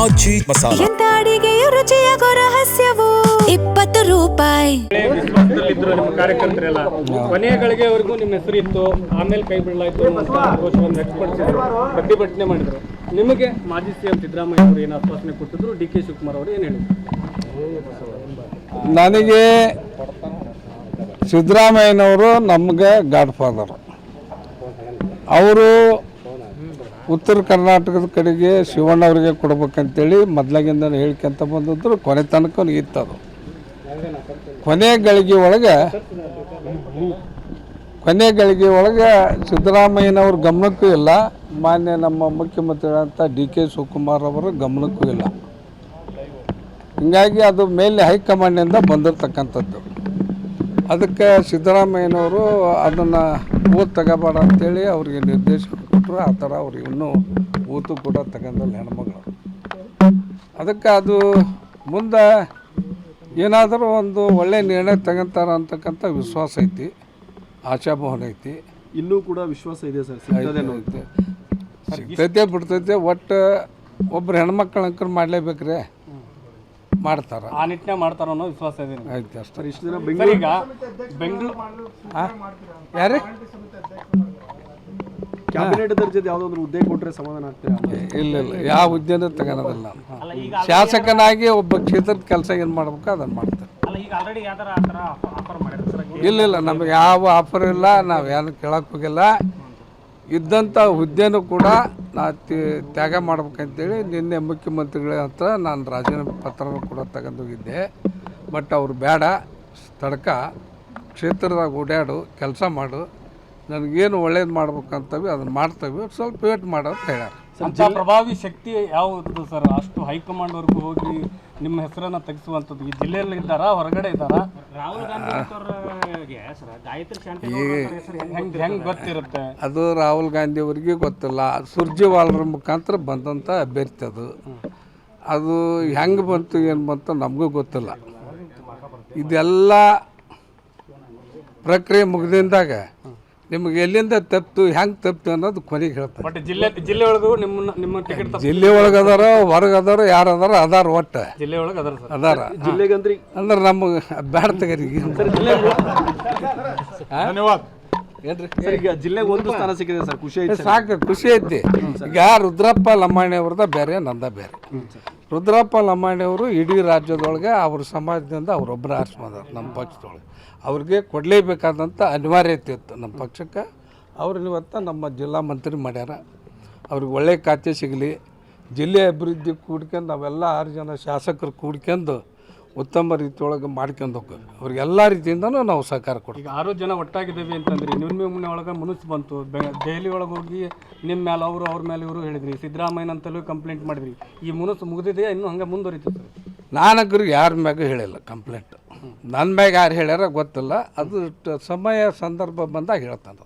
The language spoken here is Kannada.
ಆಚಿ ಮಸಾಲ. ಎಂತ ಅಡಿಗೆಯ ರುಚಿಯಾಗೋ ರಹಸ್ಯವು 20 ರೂಪಾಯಿ. ವಿಶ್ವಾಸದಲ್ಲಿದ್ರು ನಿಮ್ಮ ಕಾರ್ಯಕರ್ತರೆಲ್ಲ ಕೊನೆಯ ಗಳಿಗೆವರೆಗೂ ನಿಮ್ಮ ಹೆಸರು ಇತ್ತು, ಆಮೇಲೆ ಕೈ ಬಿಡಲಾಯ್ತು, ಘೋಷವನ್ನು ವ್ಯಕ್ತಪಡಿಸಿದ್ರು, ಪ್ರತಿಭಟನೆ ಮಾಡಿದ್ರು. ನಿಮಗೆ ಮಾಜಿ ಸಿಎಂ ಸಿದ್ದರಾಮಯ್ಯ ಅವರು ಏನು ಆಶ್ವಾಸನೆ ಕೊಟ್ಟಿದ್ರು, ಡಿ ಕೆ ಶಿವಕುಮಾರ್ ಅವರು ಏನು ಹೇಳಿದ್ರು? ನನಗೆ ಸಿದ್ದರಾಮಯ್ಯನವರು ನಮಗೆ ಗಾಡ್ ಫಾದರ್. ಅವರು ಉತ್ತರ ಕರ್ನಾಟಕದ ಕಡೆಗೆ ಶಿವಣ್ಣವರಿಗೆ ಕೊಡ್ಬೇಕಂತೇಳಿ ಮೊದಲಾಗಿಂದ ಹೇಳ್ಕೊಂತ ಬಂದಿದ್ರು. ಕೊನೆ ತನಕ ಇತ್ತದು. ಕೊನೆ ಗಳಿಗೆ ಒಳಗೆ ಸಿದ್ದರಾಮಯ್ಯನವ್ರ ಗಮನಕ್ಕೂ ಇಲ್ಲ, ಮಾನ್ಯ ನಮ್ಮ ಮುಖ್ಯಮಂತ್ರಿಗಳಂತ ಡಿ ಕೆ ಶಿವಕುಮಾರ್ ಅವರ ಗಮನಕ್ಕೂ ಇಲ್ಲ. ಹೀಗಾಗಿ ಅದು ಮೇಲೆ ಹೈಕಮಾಂಡ್ನಿಂದ ಬಂದಿರತಕ್ಕಂಥದ್ದು. ಅದಕ್ಕೆ ಸಿದ್ದರಾಮಯ್ಯನವರು ಅದನ್ನು ಊತು ತಗೋಬೇಡ ಅಂತೇಳಿ ಅವ್ರಿಗೆ ನಿರ್ದೇಶನ ಕೊಟ್ಟರು. ಆ ಥರ ಅವ್ರಿಗೆ ಇನ್ನೂ ಊತು ಕೂಡ ತಗೊಂಡಲ್ಲ ಹೆಣ್ಮಗಳು. ಅದಕ್ಕೆ ಅದು ಮುಂದೆ ಏನಾದರೂ ಒಂದು ಒಳ್ಳೆಯ ನಿರ್ಣಯ ತಗೊಂತಾರ ಅಂತಕ್ಕಂಥ ವಿಶ್ವಾಸ ಐತಿ, ಆಶಾಭಾವನೆ ಐತಿ. ಇನ್ನೂ ಕೂಡ ವಿಶ್ವಾಸ ಇದೆ ಸರ್, ಸಿಗ್ತೈತೆ ಬಿಡ್ತೈತೆ. ಒಟ್ಟು ಒಬ್ಬರು ಹೆಣ್ಮಕ್ಳು ಅಂಕರ್ ಮಾಡಲೇಬೇಕ್ರಿ, ಮಾಡ್ತಾರೆ. ಆ ನಿಟ್ಟಿನ ಮಾಡ್ತಾರೋ ಅನ್ನೋ ವಿಶ್ವಾಸ ಇದೆ. ಆಯ್ತು ಅಷ್ಟೇ. ಇಷ್ಟು ದಿನ ಈಗ ಬೆಂಗಳೂರು ಯಾರೇ ಕ್ಯಾಬಿನೆಟ್ ದರ್ಜೆದ ಯಾವುದಾದ್ರು ಹುದ್ದೆ ಕೊಟ್ಟರೆ ಸಮಾಧಾನ ಆಗ್ತೀರಾ? ಇಲ್ಲ ಯಾವ ಹುದ್ದೆನೂ ತಗೊಳೋದಿಲ್ಲ. ಶಾಸಕನಾಗಿ ಒಬ್ಬ ಕ್ಷೇತ್ರದ ಕೆಲಸ ಏನು ಮಾಡ್ಬೇಕು ಅದನ್ನು ಮಾಡ್ತಾರೆ. ಇಲ್ಲ ನಮಗೆ ಯಾವ ಆಫರ್ ಇಲ್ಲ, ನಾವು ಯಾರು ಕೇಳಕ್ಕೆ ಹೋಗಿಲ್ಲ. ಇದ್ದಂಥ ಹುದ್ದೆನೂ ಕೂಡ ನಾ ತ್ಯಾಗ ಮಾಡ್ಬೇಕಂತೇಳಿ ನಿನ್ನೆ ಮುಖ್ಯಮಂತ್ರಿಗಳ ಹತ್ರ ನಾನು ರಾಜೀನಾಮೆ ಪತ್ರನೂ ಕೂಡ ತಗೊಂಡೋಗಿದ್ದೆ. ಬಟ್ ಅವ್ರು ಬೇಡ, ತಡ್ಕ ಕ್ಷೇತ್ರದಾಗ ಓಡಾಡು, ಕೆಲಸ ಮಾಡು, ನನಗೇನು ಒಳ್ಳೇದು ಮಾಡ್ಬೇಕಂತವಿ ಅದನ್ನು ಮಾಡ್ತೇವೆ, ಸ್ವಲ್ಪ ವೇಟ್ ಮಾಡೋ ಅಂತ ಹೇಳ್ಯಾರ. ಅಂತ ಪ್ರಭಾವಿ ಶಕ್ತಿ ಯಾವುದು ಸರ್? ಅಷ್ಟು ಹೈಕಮಾಂಡ್ವರೆಗೂ ಹೋಗಿ ನಿಮ್ಮ ಹೆಸರನ್ನು ತೆಗೆಸುವಂಥದ್ದು ಈ ಜಿಲ್ಲೆಯಲ್ಲಿ ಇದ್ದಾರಾ, ಹೊರಗಡೆ ಇದ್ದಾರಾ? ಹೆಂಗೆ ಗೊತ್ತಿರುತ್ತೆ ಅದು? ರಾಹುಲ್ ಗಾಂಧಿ ಅವರಿಗೆ ಗೊತ್ತಿಲ್ಲ. ಸುರ್ಜೇವಾಲರ ಮುಖಾಂತರ ಬಂದಂಥ ಅಭ್ಯರ್ಥಿ ಅದು ಹೆಂಗೆ ಬಂತು ಏನು ಬಂತು ನಮಗೂ ಗೊತ್ತಿಲ್ಲ. ಇದೆಲ್ಲ ಪ್ರಕ್ರಿಯೆ ಮುಗಿದಿಂದಾಗ ನಿಮಗೆ ಎಲ್ಲಿಂದ ತಪ್ಪಿತು, ಹೆಂಗೆ ತಪ್ಪಿತು ಅನ್ನೋದು ಕೊನೆಗೆ ಹೇಳ್ತಾರೆ. ಬಟ್ ಜಿಲ್ಲೆ ಒಳಗೂ ನಿಮ್ಮ ಟಿಕೆಟ್ ಜಿಲ್ಲೆ ಒಳಗೆ ಅದಾರ, ಹೊರಗೆ ಅದಾರ, ಯಾರು ಅದಾರ ಒಟ್ಟು ಜಿಲ್ಲೆ ಒಳಗೆ ಅದಾರ. ಜಿಲ್ಲೆಗಂದ್ರಿ ಅಂದ್ರೆ ನಮಗೆ ಬ್ಯಾಡ ತೆಗರಿಗೆ. ಧನ್ಯವಾದ. ಸರ್, ಈಗ ಜಿಲ್ಲೆಗೆ ಒಂದು ಸ್ಥಾನ ಸಿಕ್ಕಿದೆ ಸರ್, ಖುಷಿ ಐತೆ? ಸಾಕು, ಖುಷಿ ಐತಿ. ಈಗ ರುದ್ರಪ್ಪ ಲಮಾಣಿ ಅವ್ರದ ಬೇರೆ, ನಂದ ಬೇರೆ. ರುದ್ರಪ್ಪ ಲಮಾಣಿ ಅವರು ಇಡೀ ರಾಜ್ಯದೊಳಗೆ ಅವ್ರ ಸಮಾಜದಿಂದ ಅವರೊಬ್ಬರು ಆರಿಸ್ಕೊಂಡಾರ ನಮ್ಮ ಪಕ್ಷದೊಳಗೆ. ಅವ್ರಿಗೆ ಕೊಡಲೇಬೇಕಾದಂಥ ಅನಿವಾರ್ಯತೆ ಇತ್ತು ನಮ್ಮ ಪಕ್ಷಕ್ಕೆ. ಅವ್ರನ್ನ ಇವತ್ತು ನಮ್ಮ ಜಿಲ್ಲಾ ಮಂತ್ರಿ ಮಾಡ್ಯಾರ. ಅವ್ರಿಗೆ ಒಳ್ಳೆಯ ಖಾತೆ ಸಿಗಲಿ, ಜಿಲ್ಲೆ ಅಭಿವೃದ್ಧಿ ಕೂಡ್ಕೊಂಡು ನಾವೆಲ್ಲ 6 ಜನ ಶಾಸಕರು ಕೂಡ್ಕೊಂಡು ಉತ್ತಮ ರೀತಿಯೊಳಗೆ ಮಾಡ್ಕೊಂಡು ಹೋಗ್ಬೇಕು. ಅವ್ರಿಗೆಲ್ಲ ರೀತಿಯಿಂದನೂ ನಾವು ಸಹಕಾರ ಕೊಡ್ತೀವಿ. ಈಗ 6 ಜನ ಒಟ್ಟಾಗಿದ್ದೇವೆ ಅಂತಂದ್ರಿ, ನಿಮ್ಮ ಒಳಗೆ ಮನಸ್ಸು ಬಂತು. ದೆಹಲಿ ಒಳಗೆ ಹೋಗಿ ನಿಮ್ಮ ಮೇಲೆ ಅವರು, ಅವ್ರ ಮೇಲೆ ಇವರು ಹೇಳಿದ್ರಿ, ಸಿದ್ದರಾಮಯ್ಯನಂತಲೂ ಕಂಪ್ಲೇಂಟ್ ಮಾಡಿದ್ರಿ. ಈ ಮನಸ್ಸು ಮುಗಿದಿದೆ, ಇನ್ನೂ ಹಂಗೆ ಮುಂದುವರಿತು ಸರ್? ನಾನಗ್ರಿಗೆ ಯಾರ ಮ್ಯಾಗ ಹೇಳಿಲ್ಲ ಕಂಪ್ಲೇಂಟ್. ನನ್ನ ಮ್ಯಾಗ ಯಾರು ಹೇಳ್ಯಾರ ಗೊತ್ತಿಲ್ಲ. ಅದು ಸಮಯ ಸಂದರ್ಭ ಬಂದಾಗ ಹೇಳ್ತಾನೆ.